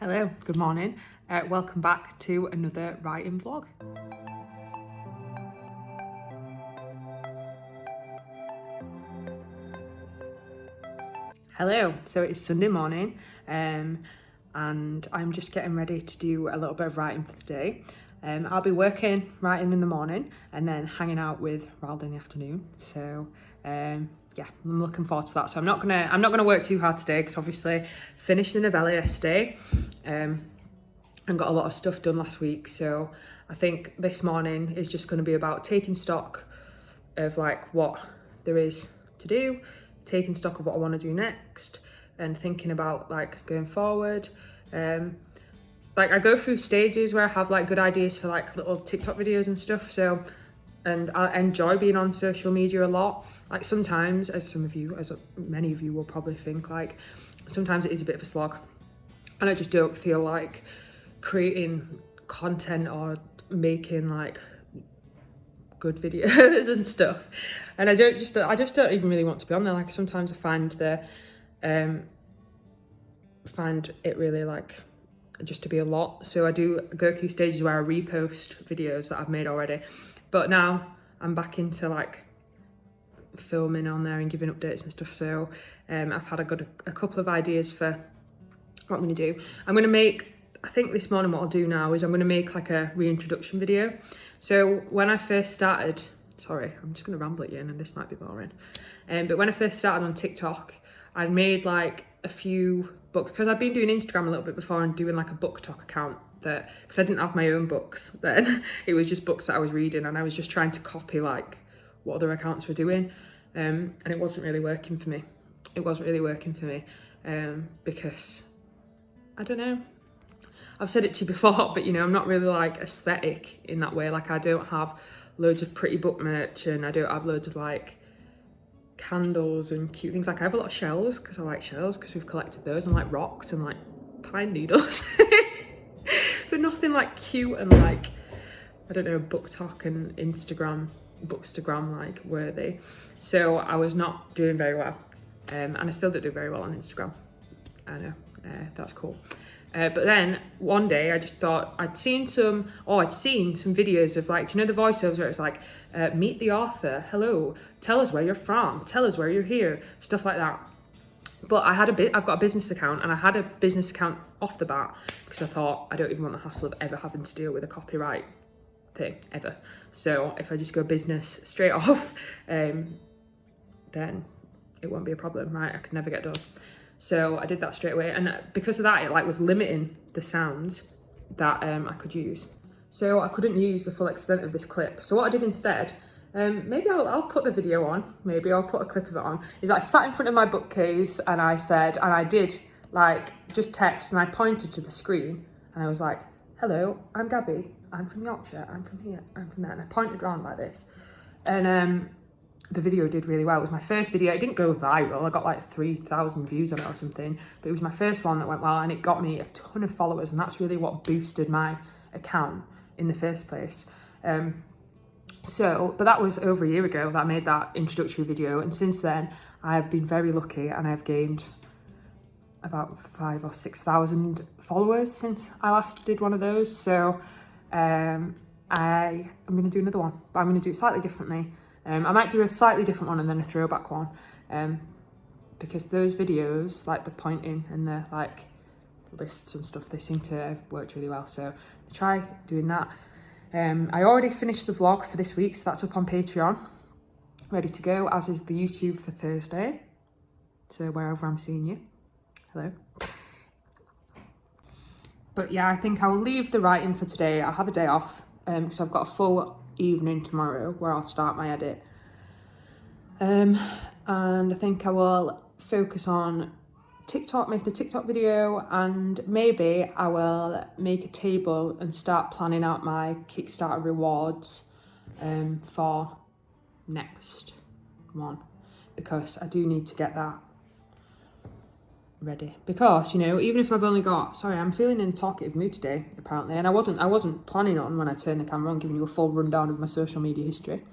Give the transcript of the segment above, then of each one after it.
Hello, good morning. Welcome back to another writing vlog. Hello, so it's Sunday morning and I'm just getting ready to do a little bit of writing for the day. I'll be writing in the morning and then hanging out with Ralph in the afternoon. So yeah, I'm looking forward to that. So I'm not gonna work too hard today because obviously finished the novella yesterday. And got a lot of stuff done last week, so I think this morning is just going to be about taking stock of like what there is to do, taking stock of what I want to do next, and thinking about like going forward. Like I go through stages where I have like good ideas for like little TikTok videos and stuff, so and I enjoy being on social media a lot. Like sometimes, as many of you will probably think, like sometimes it is a bit of a slog and I just don't feel like creating content or making like good videos and stuff, and I just don't even really want to be on there. Like sometimes I find it really like just to be a lot, so I do go through stages where I repost videos that I've made already, but now I'm back into like filming on there and giving updates and stuff. So I've had a couple of ideas for what I'm going to do. I think this morning what I'll do now is I'm going to make like a reintroduction video. So when I first started, sorry, I'm just going to ramble at you and this might be boring. But when I first started on TikTok, I'd made like a few books because I'd been doing Instagram a little bit before and doing like a book talk account because I didn't have my own books then. It was just books that I was reading and I was just trying to copy like what other accounts were doing. And it wasn't really working for me. Because I don't know. I've said it to you before, but you know, I'm not really like aesthetic in that way. Like I don't have loads of pretty book merch and I don't have loads of like candles and cute things. Like I have a lot of shells because I like shells because we've collected those, and like rocks and like pine needles. But nothing like cute and like, I don't know, book talk and bookstagram like worthy. So I was not doing very well. And I still don't do very well on Instagram. I know, that's cool. But then one day I just thought I'd seen some videos of like, do you know the voiceovers where it's like, meet the author, hello, tell us where you're from, tell us where you're here, stuff like that. But I've got a business account and I had a business account off the bat because I thought I don't even want the hassle of ever having to deal with a copyright thing ever. So if I just go business straight off, then it won't be a problem, right? I could never get done. So I did that straight away, and because of that, it like was limiting the sounds that I could use. So I couldn't use the full extent of this clip. So what I did instead, maybe I'll put the video on, maybe I'll put a clip of it on, is I sat in front of my bookcase and I did like just text and I pointed to the screen and I was like, hello, I'm Gabby, I'm from Yorkshire, I'm from here, I'm from there. And I pointed around like this. And the video did really well. It was my first video. It didn't go viral. I got like 3,000 views on it or something, but it was my first one that went well and it got me a ton of followers, and that's really what boosted my account in the first place. But that was over a year ago that I made that introductory video, and since then I have been very lucky and I've gained about 5,000 or 6,000 followers since I last did one of those. So I'm going to do another one, but I'm going to do it slightly differently. I might do a slightly different one and then a throwback one, because those videos, like the pointing and the like lists and stuff, they seem to have worked really well. So try doing that. I already finished the vlog for this week, so that's up on Patreon, ready to go, as is the YouTube for Thursday. So wherever I'm seeing you, hello. But yeah, I think I will leave the writing for today. I'll have a day off, because I've got a full evening tomorrow where I'll start my edit. And I think I will focus on TikTok, make the TikTok video, and maybe I will make a table and start planning out my Kickstarter rewards for next one, because I do need to get that ready. Because, you know, even if I've only got, sorry, I'm feeling in a talkative mood today apparently, and I wasn't planning on, when I turned the camera on, giving you a full rundown of my social media history,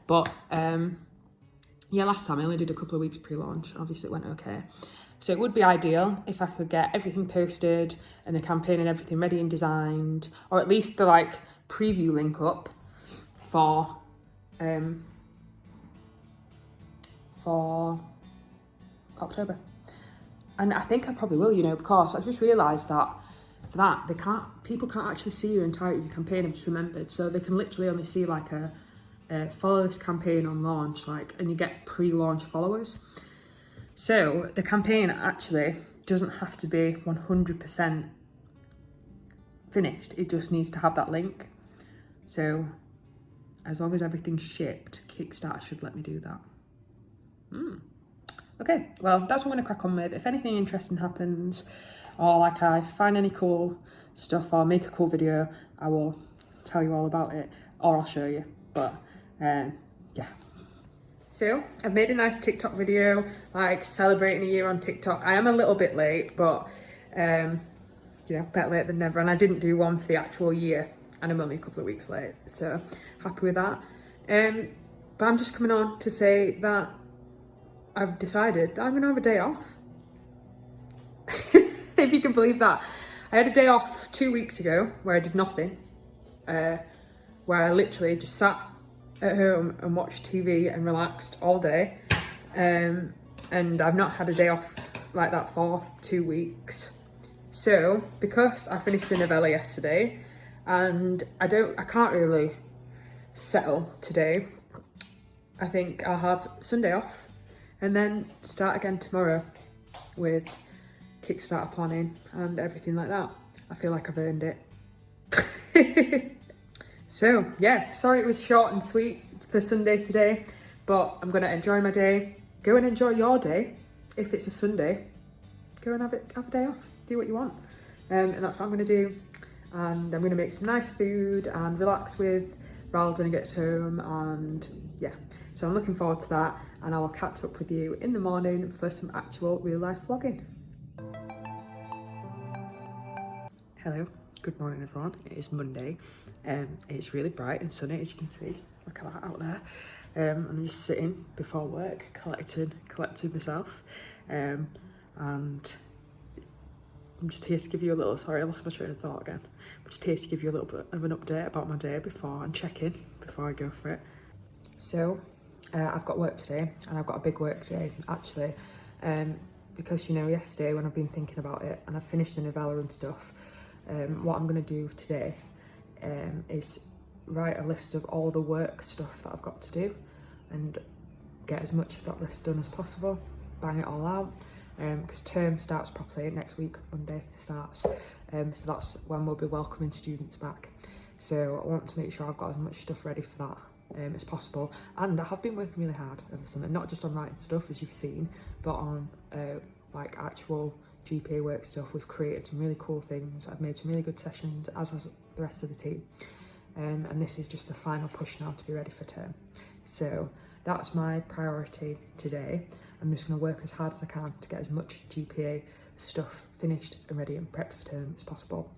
but yeah, last time I only did a couple of weeks pre-launch. Obviously it went okay. So it would be ideal if I could get everything posted and the campaign and everything ready and designed, or at least the like preview link up for October. And I think I probably will, you know, because I've just realised that for that people can't actually see your entirety of your campaign. I've just remembered, so they can literally only see like a follow this campaign on launch, like, and you get pre-launch followers. So the campaign actually doesn't have to be 100% finished. It just needs to have that link. So as long as everything's shipped, Kickstarter should let me do that. Okay, well, that's what I'm going to crack on with. If anything interesting happens, or like I find any cool stuff or make a cool video, I will tell you all about it, or I'll show you. But yeah. So I've made a nice TikTok video, like celebrating a year on TikTok. I am a little bit late, but you know, better late than never. And I didn't do one for the actual year, and I'm only a couple of weeks late, so happy with that. But I'm just coming on to say that I've decided that I'm going to have a day off. If you can believe that. I had a day off 2 weeks ago where I did nothing, where I literally just sat at home and watched TV and relaxed all day. And I've not had a day off like that for 2 weeks. So because I finished the novella yesterday and I can't really settle today, I think I'll have Sunday off and then start again tomorrow with Kickstarter planning and everything like that. I feel like I've earned it. So yeah, sorry it was short and sweet for Sunday today, but I'm gonna enjoy my day. Go and enjoy your day. If it's a Sunday, go and have a day off. Do what you want. And that's what I'm gonna do. And I'm gonna make some nice food and relax with Rald when he gets home, and yeah. So I'm looking forward to that, and I will catch up with you in the morning for some actual real life vlogging. Hello, good morning everyone. It is Monday. It's really bright and sunny, as you can see. Look at that out there. I'm just sitting before work, collecting myself. And I'm just here to give you a little, sorry I lost my train of thought again. I'm just here to give you a little bit of an update about my day before and check in before I go for it. So I've got work today, and I've got a big work day actually, because you know, yesterday when I've been thinking about it and I've finished the novella and stuff, what I'm going to do today is write a list of all the work stuff that I've got to do and get as much of that list done as possible, bang it all out, because term starts properly next week. Monday starts, so that's when we'll be welcoming students back. So I want to make sure I've got as much stuff ready for that as possible. And I have been working really hard over the summer, not just on writing stuff as you've seen, but on like actual GPA work stuff. We've created some really cool things. I've made some really good sessions, as has the rest of the team. And this is just the final push now to be ready for term. So that's my priority today. I'm just going to work as hard as I can to get as much GPA stuff finished and ready and prepped for term as possible.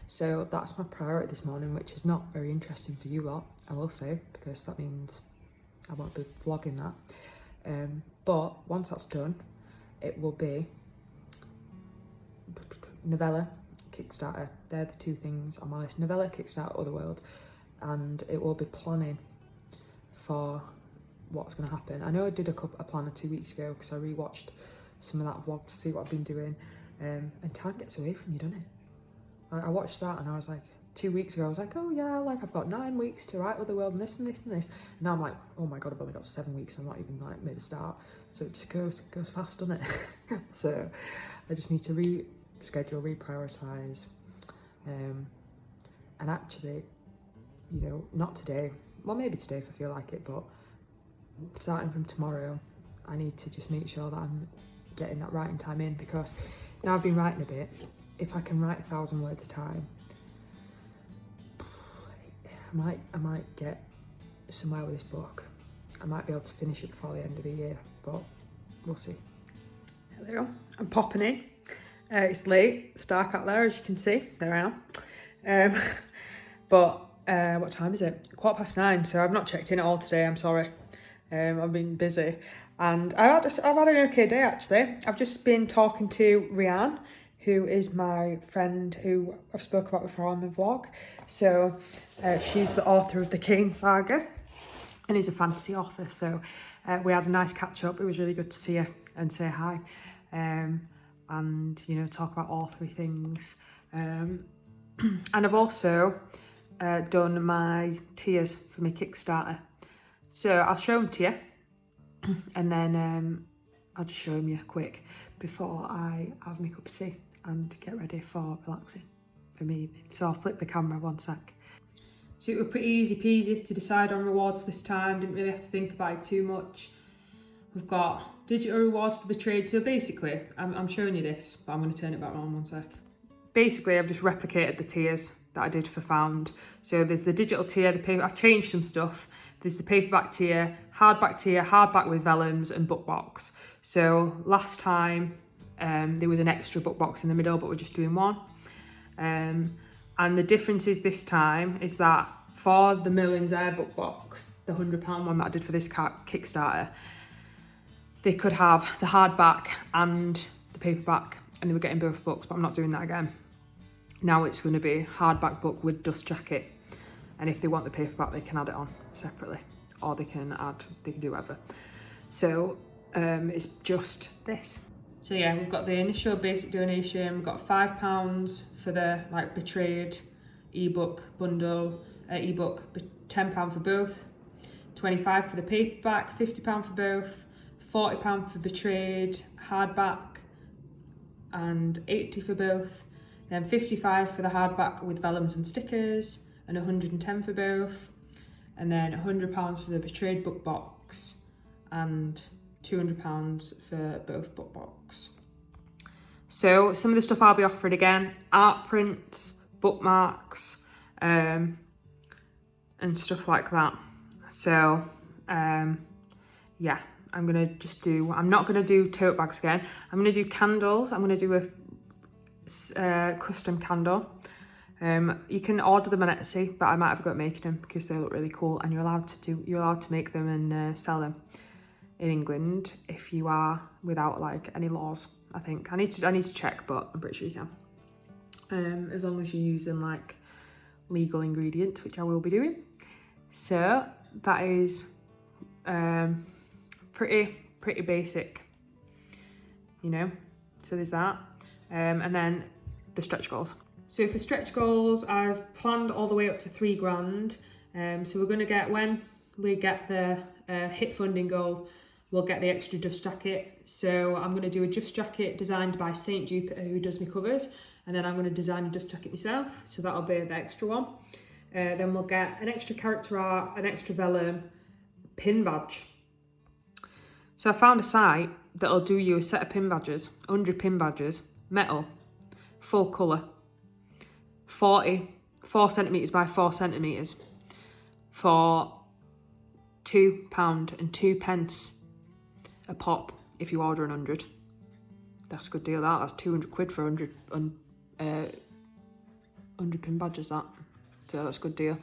So that's my priority this morning, which is not very interesting for you lot, I will say, because that means I won't be vlogging that. But once that's done, it will be novella, Kickstarter. They're the two things on my list. Novella, Kickstarter, Otherworld. And it will be planning for what's going to happen. I know I did a planner 2 weeks ago because I rewatched some of that vlog to see what I've been doing. And time gets away from you, doesn't it? I watched that and I was like, 2 weeks ago, I was like, oh yeah, like I've got 9 weeks to write Otherworld and this and this and this. And now I'm like, oh my God, I've only got 7 weeks. I'm not even like made a start. So it just goes fast, doesn't it? So I just need to reschedule, reprioritise. And actually, you know, not today, well maybe today if I feel like it, but starting from tomorrow, I need to just make sure that I'm getting that writing time in, because now I've been writing a bit. If I can write 1,000 words a time, I might get somewhere with this book. I might be able to finish it before the end of the year, but we'll see. Hello, I'm popping in. It's late, it's dark out there, as you can see. There I am. But what time is it? 9:15, so I've not checked in at all today, I'm sorry. I've been busy, And I've had an okay day actually. I've just been talking to Rianne, who is my friend who I've spoken about before on the vlog. So she's the author of the Kane Saga and is a fantasy author. So we had a nice catch up. It was really good to see her and say hi. And, you know, talk about authory things. And I've also done my tiers for my Kickstarter. So I'll show them to you. And then I'll just show them you quick before I have my cup of tea and get ready for relaxing for me evening. So I'll flip the camera one sec. So it was pretty easy peasy to decide on rewards this time. Didn't really have to think about it too much. We've got digital rewards for Betrayed. So basically, I'm showing you this, but I'm going to turn it back on one sec. Basically, I've just replicated the tiers that I did for Found. So there's the digital tier, the paper. I've changed some stuff. There's the paperback tier, hardback with vellums and book box. So last time there was an extra book box in the middle, but we're just doing one. And the difference is this time is that for the Merlin's Air book box, the £100 one that I did for this Kickstarter, they could have the hardback and the paperback, and they were getting both books, but I'm not doing that again. Now it's going to be hardback book with dust jacket, and if they want the paperback, they can add it on separately, or they can do whatever. So it's just this. So yeah, we've got the initial basic donation. We've got £5 for the Betrayed ebook bundle, ebook, £10 for both, 25 for the paperback, £50 for both, £40 for Betrayed hardback, and 80 for both. Then 55 for the hardback with vellums and stickers, and 110 for both. And then £100 for the Betrayed book box, and £200 for both book box. So some of the stuff I'll be offering again: art prints, bookmarks, and stuff like that. So yeah, I'm not gonna do tote bags again. I'm gonna do candles. I'm gonna do a custom candle. You can order them on Etsy, but I might have a go at making them because they look really cool, and you're allowed to make them and sell them in England if you are without any laws. I think I need to check, but I'm pretty sure you can, as long as you're using legal ingredients, which I will be doing. So that is pretty basic, you know. So there's that, and then the stretch goals. So for stretch goals, I've planned all the way up to £3,000. So we're going to get, when we get the hit funding goal, we'll get the extra dust jacket. So I'm going to do a dust jacket designed by St. Jupiter, who does my covers. And then I'm going to design a dust jacket myself. So that'll be the extra one. Then we'll get an extra character art, an extra vellum, pin badge. So I found a site that'll do you a set of pin badges, 100 pin badges, metal, full colour, 4 centimetres by 4 centimetres for £2.02 a pop if you order 100. That's a good deal. That's 200 quid for 100 pin badges. So that's a good deal.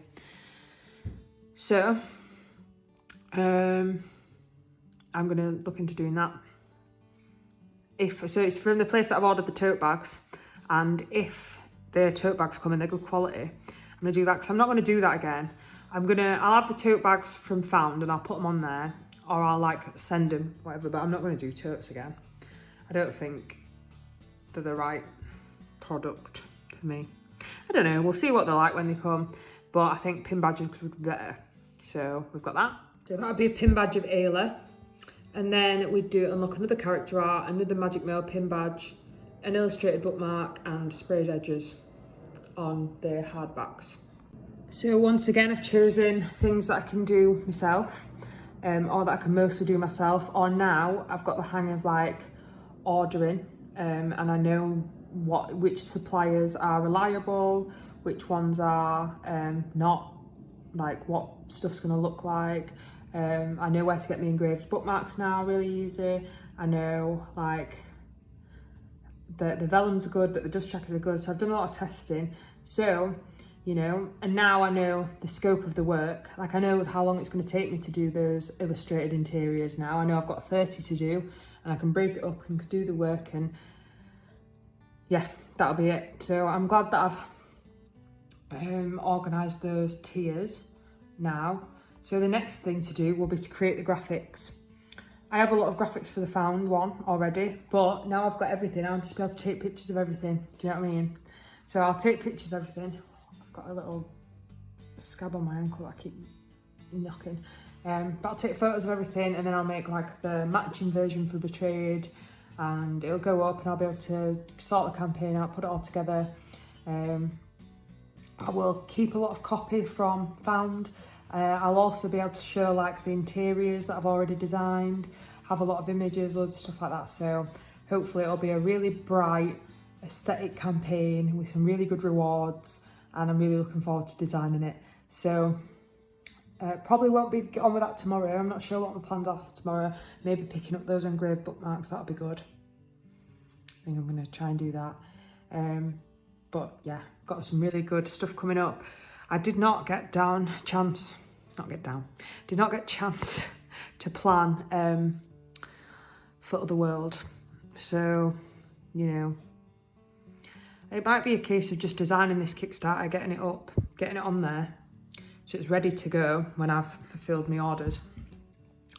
So I'm gonna look into doing that. So it's from the place that I've ordered the tote bags, and if the tote bags come in, they're good quality, I'm gonna do that, because I'm not gonna do that again. I'll have the tote bags from Found and I'll put them on there, or I'll send them, whatever, but I'm not gonna do totes again. I don't think they're the right product for me. I don't know, we'll see what they're like when they come, but I think pin badges would be better. So we've got that. So that would be a pin badge of Ayla. And then we'd unlock another character art, another Magic Mail pin badge, an illustrated bookmark, and sprayed edges on the hardbacks. So once again, I've chosen things that I can do myself, or that I can mostly do myself, or now I've got the hang of ordering, and I know which suppliers are reliable, which ones are not, what stuff's gonna look like. I know where to get my engraved bookmarks now really easy. I know the vellums are good, that the dust jackets are good. So I've done a lot of testing. So, you know, and now I know the scope of the work. Like I know how long it's going to take me to do those illustrated interiors now. I know I've got 30 to do, and I can break it up and do the work, and yeah, that'll be it. So I'm glad that I've organised those tiers now. So the next thing to do will be to create the graphics. I have a lot of graphics for the found one already, but now I've got everything, I'll just be able to take pictures of everything. Do you know what I mean? So I'll take pictures of everything. I've got a little scab on my ankle that I keep knocking. But I'll take photos of everything, and then I'll make like the matching version for Betrayed, and it'll go up, and I'll be able to sort the campaign out, put it all together. I will keep a lot of copy from found. I'll also be able to show like the interiors that I've already designed, have a lot of images, loads of stuff like that. So hopefully it'll be a really bright, aesthetic campaign with some really good rewards, and I'm really looking forward to designing it. So probably won't be on with that tomorrow. I'm not sure what my plans are for tomorrow. Maybe picking up those engraved bookmarks, that'll be good. I think I'm going to try and do that. But yeah, got some really good stuff coming up. I did not get chance to plan for the world. So, you know, it might be a case of just designing this Kickstarter, getting it up, getting it on there, so it's ready to go when I've fulfilled my orders.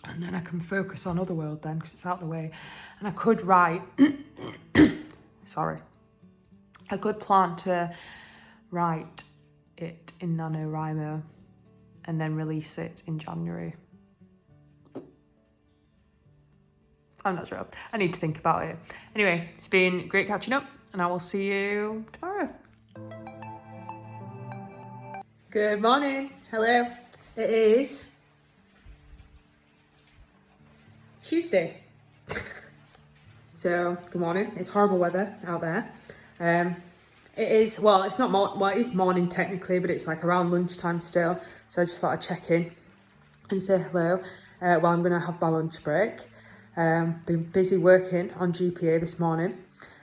And then I can focus on Otherworld then, because it's out the way. And I could write, I could plan to write it in NaNoWriMo and then release it in January. I'm not sure. I need to think about it. Anyway, it's been great catching up, and I will see you tomorrow. Good morning. Hello. It is Tuesday. So, good morning. It's horrible weather out there. It is, well, it's not it is morning technically, but it's like around lunchtime still. So I just thought I'd check in and say hello while I'm going to have my lunch break. Been busy working on GPA this morning.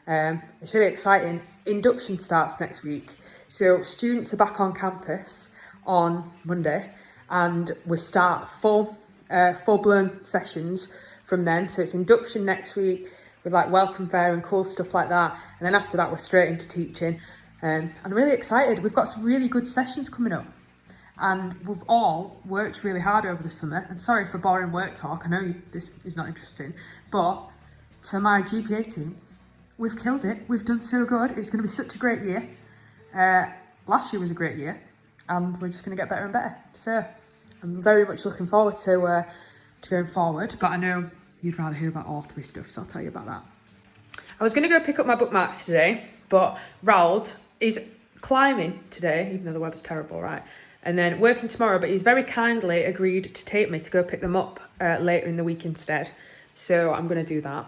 It's really exciting. Induction starts next week. So students are back on campus on Monday, and we start full-blown sessions from then. So it's induction next week, with like welcome fair and cool stuff like that. And then after that, we're straight into teaching. And I'm really excited. We've got some really good sessions coming up. And we've all worked really hard over the summer. And sorry for boring work talk. I know this is not interesting. But to my GPA team, we've killed it. We've done so good. It's going to be such a great year. Last year was a great year. And we're just going to get better and better. So I'm very much looking forward to going forward. But I know you'd rather hear about authory stuff, so I'll tell you about that. I was going to go pick up my bookmarks today, but Raoul is climbing today, even though the weather's terrible, right? And then working tomorrow, but he's very kindly agreed to take me to go pick them up later in the week instead. So I'm going to do that.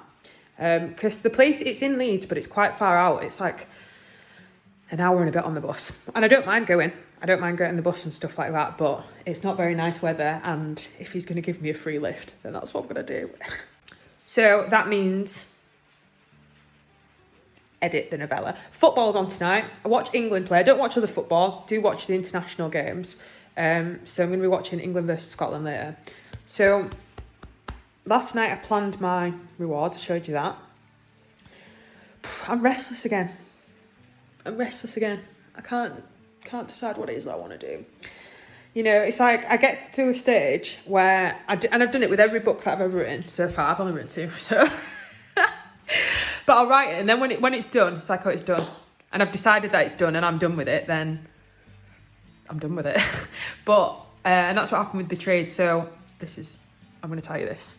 Because the place, it's in Leeds, but it's quite far out. It's like an hour and a bit on the bus. And I don't mind going. I don't mind getting the bus and stuff like that, but it's not very nice weather, and if he's going to give me a free lift, then that's what I'm going to do. So that means edit the novella. Football's on tonight. I watch England play. I don't watch other football. Do watch the international games. So I'm going to be watching England versus Scotland later. So last night I planned my reward. I showed you that. I'm restless again. I can't decide what it is that I want to do. You know, it's like I get through a stage where and I've done it with every book that I've ever written so far. I've only written 2, so but I'll write it, and then when it's done, it's like, oh, it's done, and I've decided that it's done, and I'm done with it. Then I'm done with it. But and that's what happened with Betrayed. So I'm going to tell you this.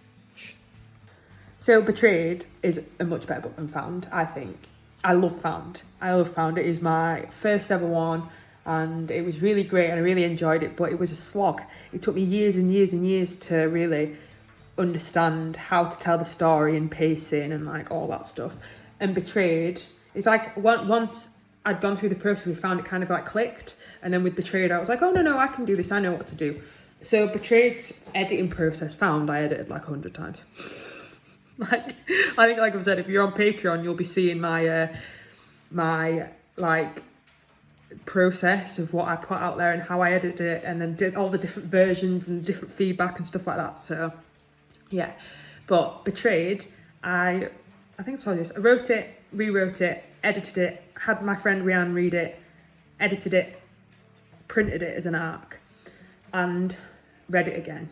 So Betrayed is a much better book than Found, I think. I love Found. It is my first ever one, and it was really great, and I really enjoyed it, but it was a slog. It took me years and years and years to really understand how to tell the story and pacing and like all that stuff. And Betrayed, it's like once I'd gone through the process, we found it kind of like clicked, and then with Betrayed I was like, oh no, I can do this, I know what to do. So Betrayed's editing process, Found, I edited like 100 times. Like, I think, like I've said, if you're on Patreon, you'll be seeing my like process of what I put out there and how I edited it, and then did all the different versions and different feedback and stuff like that. So yeah, but Betrayed, I think I've told you this. I wrote it, rewrote it, edited it, had my friend Rianne read it, edited it, printed it as an ARC, and read it again.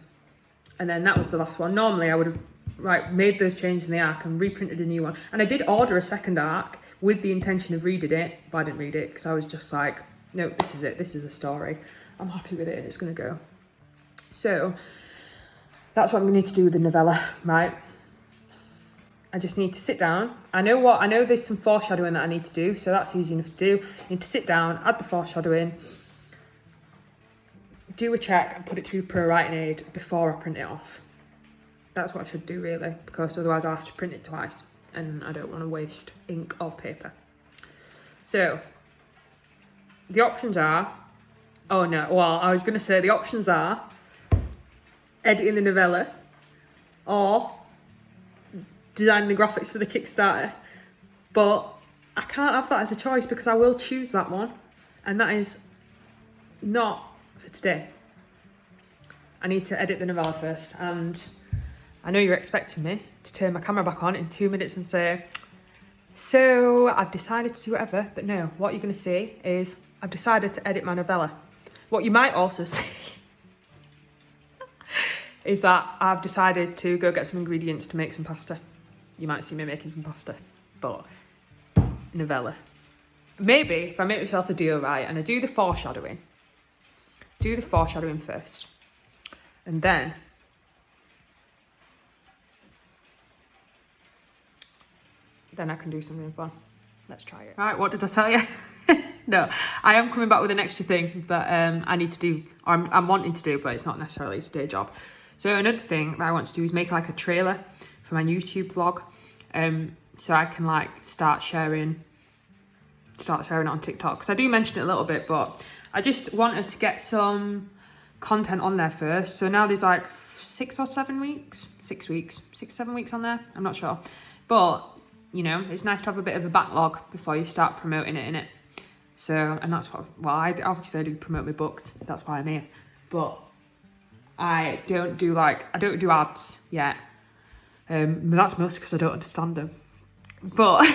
And then that was the last one. Normally I would have made those changes in the ARC and reprinted a new one. And I did order a second ARC with the intention of reading it, but I didn't read it because I was just like, no, this is it. This is the story. I'm happy with it and it's going to go. So that's what I'm going to need to do with the novella, right? I just need to sit down. I know there's some foreshadowing that I need to do, so that's easy enough to do. I need to sit down, add the foreshadowing, do a check and put it through Pro Writing Aid before I print it off. That's what I should do really, because otherwise I'll have to print it twice and I don't want to waste ink or paper. So the options are, I was going to say the options are editing the novella or designing the graphics for the Kickstarter. But I can't have that as a choice because I will choose that one, and that is not for today. I need to edit the novella first, and I know you're expecting me to turn my camera back on in 2 minutes and say, so I've decided to do whatever, but no, what you're going to see is I've decided to edit my novella. What you might also see is that I've decided to go get some ingredients to make some pasta. You might see me making some pasta, but novella. Maybe if I make myself a deal right and I do the foreshadowing first, and then I can do something fun. Let's try it. Right, what did I tell you? No, I am coming back with an extra thing that I need to do, or I'm wanting to do, but it's not necessarily a day job. So another thing that I want to do is make like a trailer for my YouTube vlog, so I can like start sharing it on TikTok. Because I do mention it a little bit, but I just wanted to get some content on there first. So now there's like 6 or 7 weeks, 7 weeks on there. I'm not sure, but you know, it's nice to have a bit of a backlog before you start promoting it, innit? So, and that's what, I do promote my books. That's why I'm here. But I don't do ads yet. But that's mostly because I don't understand them. But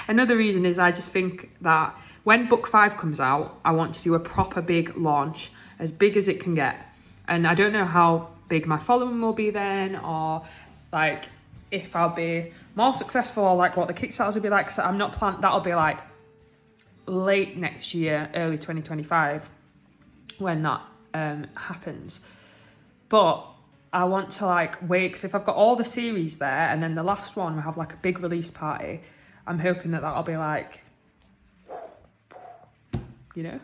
another reason is I just think that when book 5 comes out, I want to do a proper big launch, as big as it can get. And I don't know how big my following will be then, or like if I'll be more successful, or like what the Kickstarters will be like. Because I'm not planning, that'll be like late next year, early 2025 when that happens. But I want to like wait, because if I've got all the series there and then the last one will have like a big release party, I'm hoping that that'll be like, you know,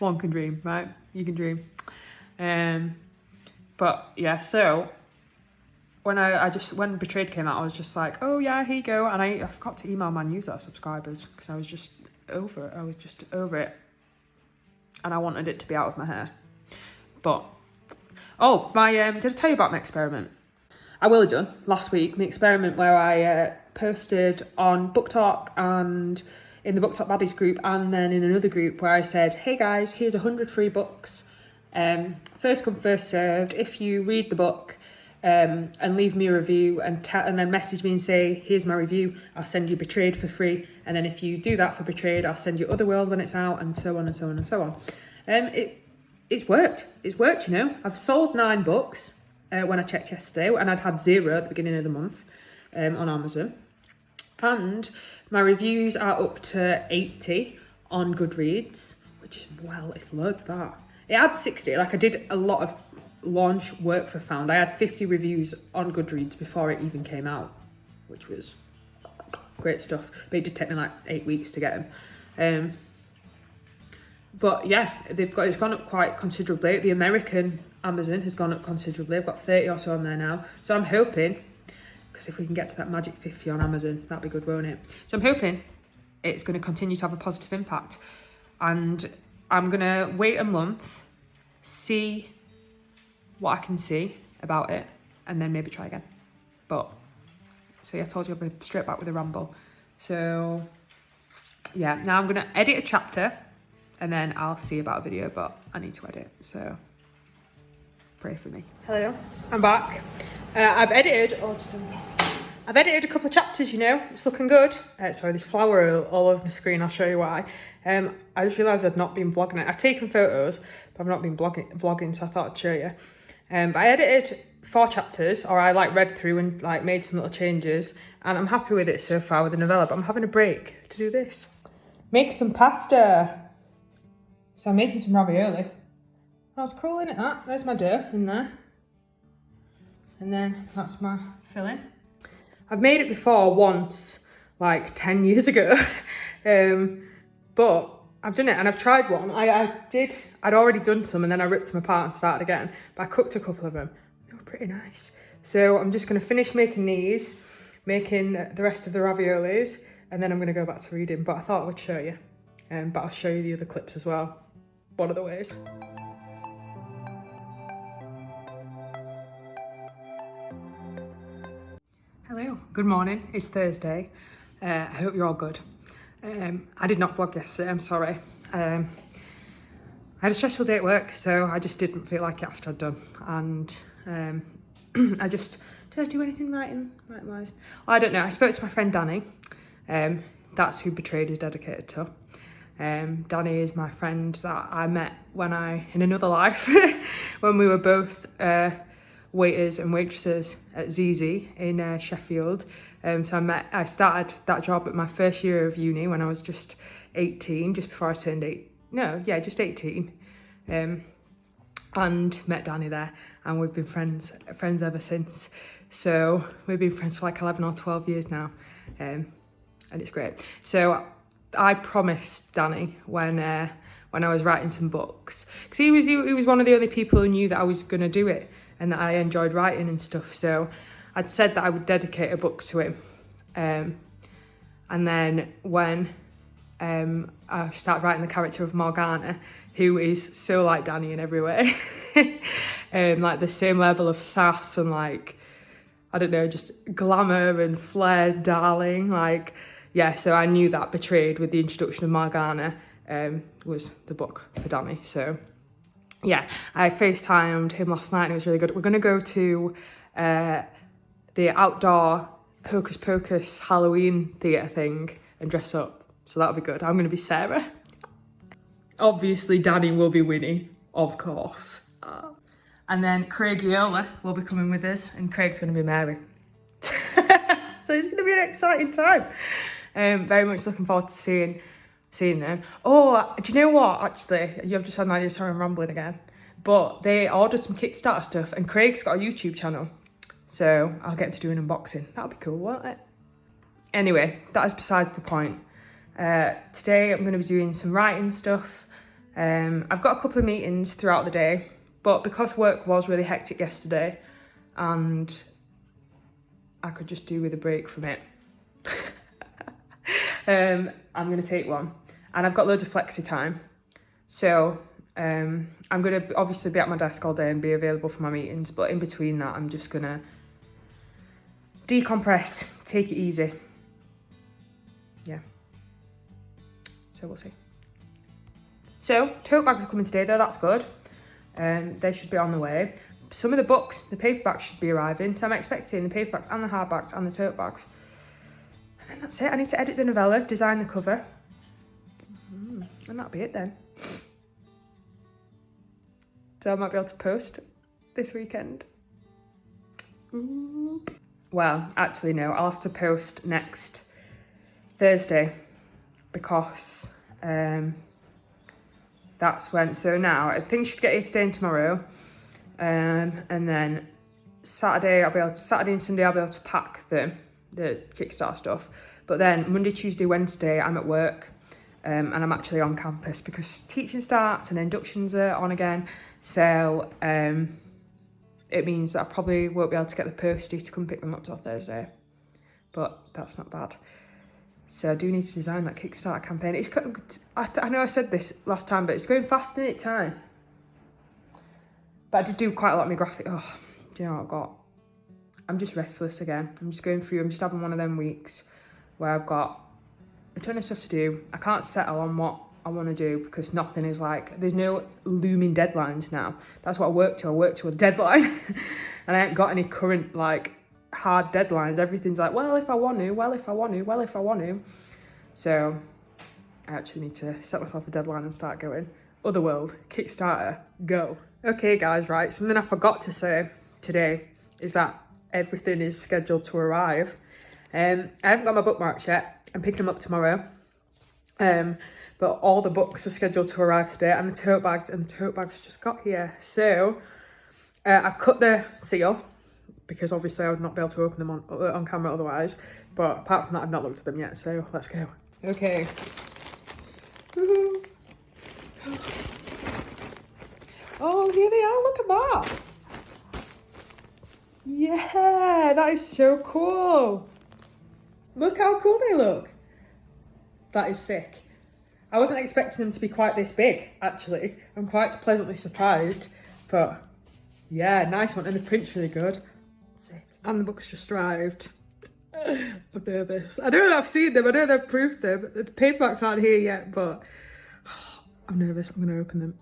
one can dream, right? You can dream. But yeah, so when Betrayed came out, I was just like, oh yeah, here you go. And I forgot to email my newsletter subscribers because I was just over it. And I wanted it to be out of my hair. But, did I tell you about my experiment? I will have done last week, my experiment where I posted on Book Talk and in the Book Talk Baddies group, and then in another group where I said, hey guys, here's 100 free books. First come, first served. If you read the book and leave me a review and then message me and say, here's my review, I'll send you Betrayed for free. And then if you do that for Betrayed, I'll send you Otherworld when it's out, and so on and so on and so on. It's worked. It's worked, you know. I've sold 9 books when I checked yesterday, and I'd had 0 at the beginning of the month on Amazon. And my reviews are up to 80 on Goodreads, which is, well, it's loads that. It had 60, like I did a lot of launch work for Found. I had 50 reviews on Goodreads before it even came out, which was great stuff. But it did take me like 8 weeks to get them. But yeah, it's gone up quite considerably. The American Amazon has gone up considerably. I've got 30 or so on there now. So I'm hoping, because if we can get to that magic 50 on Amazon, that'd be good, won't it? So I'm hoping it's going to continue to have a positive impact. And I'm going to wait a month, see what I can see about it, and then maybe try again. But, so yeah, I told you I'll be straight back with a ramble. So, yeah, now I'm going to edit a chapter and then I'll see about a video, but I need to edit, so pray for me. Hello, I'm back. I've edited a couple of chapters, you know, it's looking good. Sorry, there's flour all over my screen, I'll show you why. I just realised I'd not been vlogging it. I've taken photos, but I've not been vlogging, so I thought I'd show you. But I edited 4 chapters, or I like read through and like made some little changes, and I'm happy with it so far with the novella, but I'm having a break to do this. Make some pasta. So I'm making some ravioli. I was cool in it, that. There's my dough in there. And then that's my filling. I've made it before once, like 10 years ago. But I've done it and I've tried one. I'd already done some and then I ripped them apart and started again. But I cooked a couple of them. They were pretty nice. So I'm just gonna finish making these, making the rest of the raviolis, and then I'm gonna go back to reading. But I thought I would show you. But I'll show you the other clips as well. One of the ways. Hello, good morning. It's Thursday. I hope you're all good. I did not vlog yesterday, I'm sorry. I had a stressful day at work, so I just didn't feel like it after I'd done. And did I do anything writing-wise? Well, I don't know. I spoke to my friend Danny. That's who Betrayed is dedicated to. Danny is my friend that I met in another life, when we were both waiters and waitresses at ZZ in Sheffield. So I started that job at my first year of uni when I was just 18, just before I turned just 18. And met Danny there, and we've been friends ever since. So we've been friends for like 11 or 12 years now, and it's great. So I promised Danny when I was writing some books, because he was one of the only people who knew that I was going to do it and that I enjoyed writing and stuff. So I'd said that I would dedicate a book to him. And then when I started writing the character of Morgana, who is so like Danny in every way, like the same level of sass and like, I don't know, just glamour and flair, darling, like, yeah, so I knew that Betrayed with the introduction of Morgana was the book for Danny. So yeah, I FaceTimed him last night and it was really good. We're going to go to the outdoor Hocus Pocus Halloween theatre thing and dress up. So that'll be good. I'm going to be Sarah. Obviously, Danny will be Winnie, of course. And then Craig Iola will be coming with us, and Craig's going to be Mary. So it's going to be an exciting time. Very much looking forward to seeing them. Oh, do you know what, actually? You've just had an idea, sorry I'm rambling again. But they ordered some Kickstarter stuff, and Craig's got a YouTube channel. So I'll get to do an unboxing. That'll be cool, won't it? Anyway, that is beside the point. Today I'm going to be doing some writing stuff. I've got a couple of meetings throughout the day, but because work was really hectic yesterday and I could just do with a break from it, I'm going to take one. And I've got loads of flexi time. So I'm going to obviously be at my desk all day and be available for my meetings, but in between that I'm just going to decompress, take it easy. Yeah. So we'll see. So tote bags are coming today though, that's good. They should be on the way. Some of the books, the paperbacks should be arriving. So I'm expecting the paperbacks and the hardbacks and the tote bags. And then that's it. I need to edit the novella, design the cover. And that'll be it then. So I might be able to post this weekend. Well, actually no, I'll have to post next Thursday because that's when, so now I think I should get here today and tomorrow, and then Saturday and Sunday I'll be able to pack the Kickstarter stuff, but then Monday, Tuesday, Wednesday I'm at work, and I'm actually on campus because teaching starts and inductions are on again, so it means that I probably won't be able to get the postie to come pick them up till Thursday, but that's not bad. So I do need to design that Kickstarter campaign. I know I said this last time, but it's going fast in it time. But I did do quite a lot of my graphic. Oh, do you know what I've got? I'm just restless again. I'm just having one of them weeks where I've got a ton of stuff to do. I can't settle on I want to do, because nothing is like, there's no looming deadlines now. That's what I work to a deadline. And I ain't got any current like hard deadlines. Everything's like, well, if I want to. So I actually need to set myself a deadline and start going. Otherworld, Kickstarter, go. Okay guys, right, something I forgot to say today is that everything is scheduled to arrive. I haven't got my bookmarks yet. I'm picking them up tomorrow. But all the books are scheduled to arrive today, and the tote bags just got here. So I've cut the seal, because obviously I would not be able to open them on camera otherwise. But apart from that, I've not looked at them yet, so let's go. Okay. Woohoo. Oh, here they are, look at that. Yeah, that is so cool. Look how cool they look. That is sick. I wasn't expecting them to be quite this big, actually. I'm quite pleasantly surprised, but yeah, nice one. And the print's really good. Sick. And the book's just arrived. I'm nervous. I know I've seen them, I know they've proofed them. The paperbacks aren't here yet, but I'm nervous. I'm going to open them.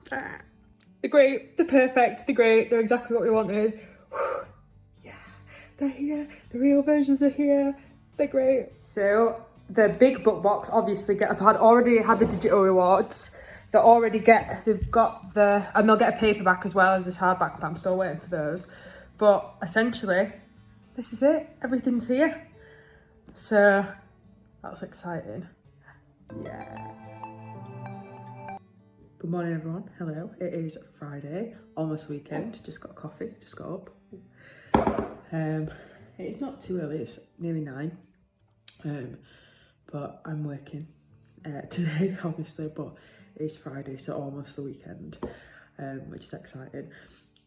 They're great, they're perfect, they're great, they're exactly what we wanted. Yeah, they're here, the real versions are here, they're great. So the big book box, obviously, I've already had the digital rewards. They've got the, and they'll get a paperback as well as this hardback, but I'm still waiting for those. But essentially, this is it, everything's here. So that's exciting. Yeah. Good morning everyone, hello. It is Friday, almost weekend, just got coffee, just got up. It's not too early, it's nearly 9. But I'm working today, obviously, but it's Friday, so almost the weekend, which is exciting.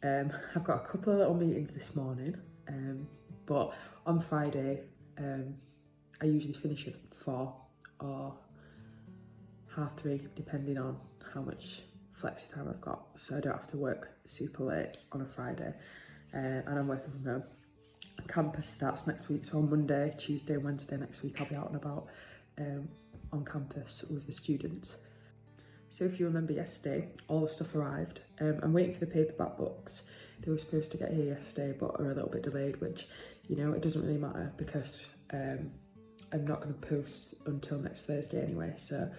I've got a couple of little meetings this morning, but on Friday, I usually finish at 4 or 3:30, depending on how much flexi time I've got, so I don't have to work super late on a Friday, and I'm working from home. Campus starts next week, so on Monday, Tuesday, Wednesday next week I'll be out and about on campus with the students. So if you remember yesterday, all the stuff arrived. I'm waiting for the paperback books. They were supposed to get here yesterday but are a little bit delayed, which, you know, it doesn't really matter because I'm not going to post until next Thursday anyway, so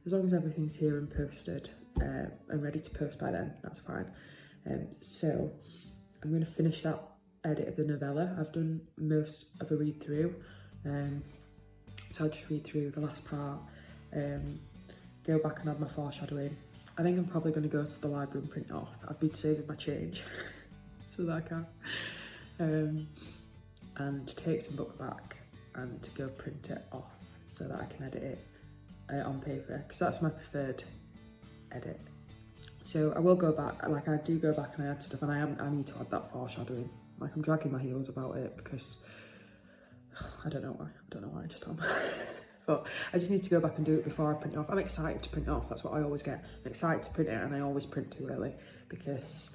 as long as everything's here and posted and ready to post by then, that's fine. So I'm going to finish that edit of the novella. I've done most of a read through, so I'll just read through the last part, go back and add my foreshadowing. I think I'm probably going to go to the library and print it off. I've been saving my change so that I can, and take some book back and go print it off so that I can edit it on paper, because that's my preferred edit. So I will go back, like I do go back and I add stuff, and I need to add that foreshadowing. Like I'm dragging my heels about it because I don't know why I just am. But I just need to go back and do it before I print it off. I'm excited to print it off, that's what I always get. I'm excited to print it, and I always print too early because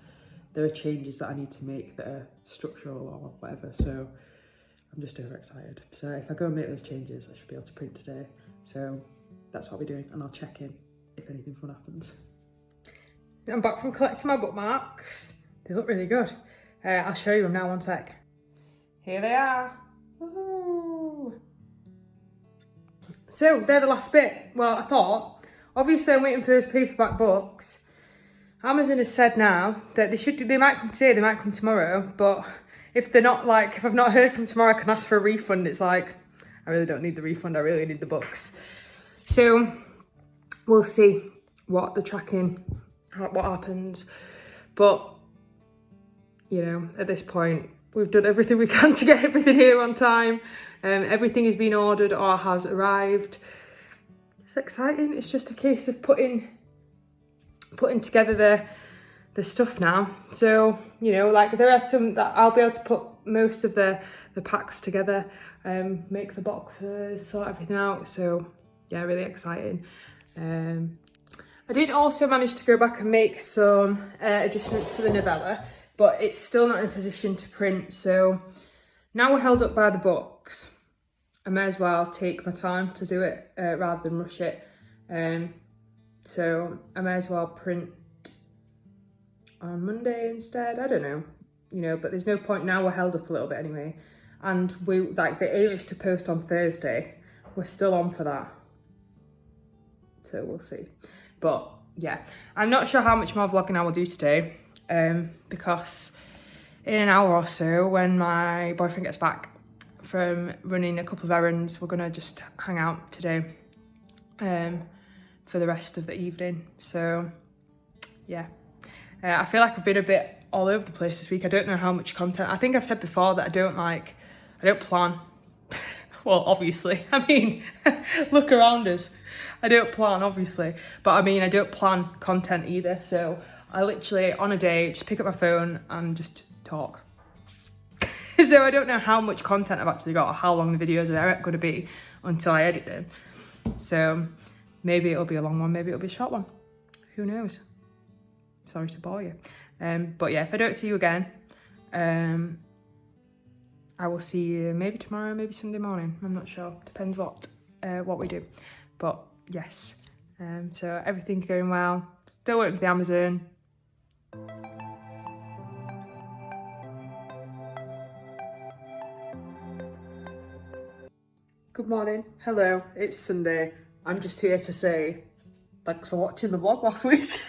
there are changes that I need to make that are structural or whatever, so I'm just overexcited. So if I go and make those changes, I should be able to print today. So that's what I'll be doing, and I'll check in if anything fun happens. I'm back from collecting my bookmarks. They look really good. I'll show you them now, one sec. Here they are. Woohoo. So they're the last bit. Well, I thought, obviously I'm waiting for those paperback books. Amazon has said now that they might come today, they might come tomorrow, but if they're not, like, if I've not heard from tomorrow, I can ask for a refund. It's like, I really don't need the refund, I really need the books. So we'll see what the tracking, what happens. But, you know, at this point, we've done everything we can to get everything here on time. Everything has been ordered or has arrived. It's exciting. It's just a case of putting together the stuff now. So, you know, like there are some that I'll be able to put most of the packs together, make the boxes, sort everything out. So yeah, really exciting. I did also manage to go back and make some adjustments for the novella, but it's still not in a position to print. So now we're held up by the books. I may as well take my time to do it rather than rush it. So I may as well print on Monday instead. I don't know, you know, but there's no point now. We're held up a little bit anyway. And we, like, the aim is to post on Thursday. We're still on for that. So we'll see. But yeah, I'm not sure how much more vlogging I will do today, because in an hour or so, when my boyfriend gets back from running a couple of errands, we're gonna just hang out today for the rest of the evening. So yeah, I feel like I've been a bit all over the place this week. I don't know how much content. I think I've said before that I don't plan. Well, obviously, I mean, look around us. I don't plan, obviously, but I mean, I don't plan content either. So I literally, on a day, just pick up my phone and just talk. So I don't know how much content I've actually got or how long the videos are going to be until I edit them. So maybe it'll be a long one, maybe it'll be a short one. Who knows? Sorry to bore you. But yeah, if I don't see you again, I will see you maybe tomorrow, maybe Sunday morning. I'm not sure. Depends what we do. But yes, so everything's going well. Still waiting for the Amazon. Good morning. Hello. It's Sunday. I'm just here to say thanks for watching the vlog last week.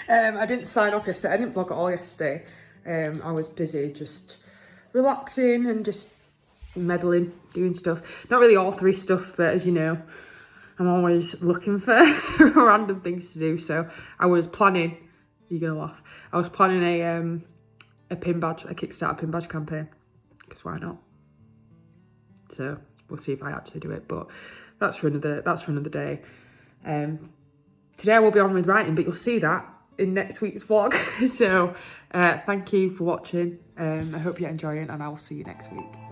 I didn't sign off yesterday. I didn't vlog at all yesterday. I was busy just relaxing and just meddling, doing stuff. Not really authory stuff, but as you know, I'm always looking for random things to do. So I was planning, you're gonna laugh, I was planning a pin badge, a Kickstarter pin badge campaign, because why not? So we'll see if I actually do it, but that's for another day. Today I will be on with writing, but you'll see that in next week's vlog. So thank you for watching. I hope you're enjoying, and I will see you next week.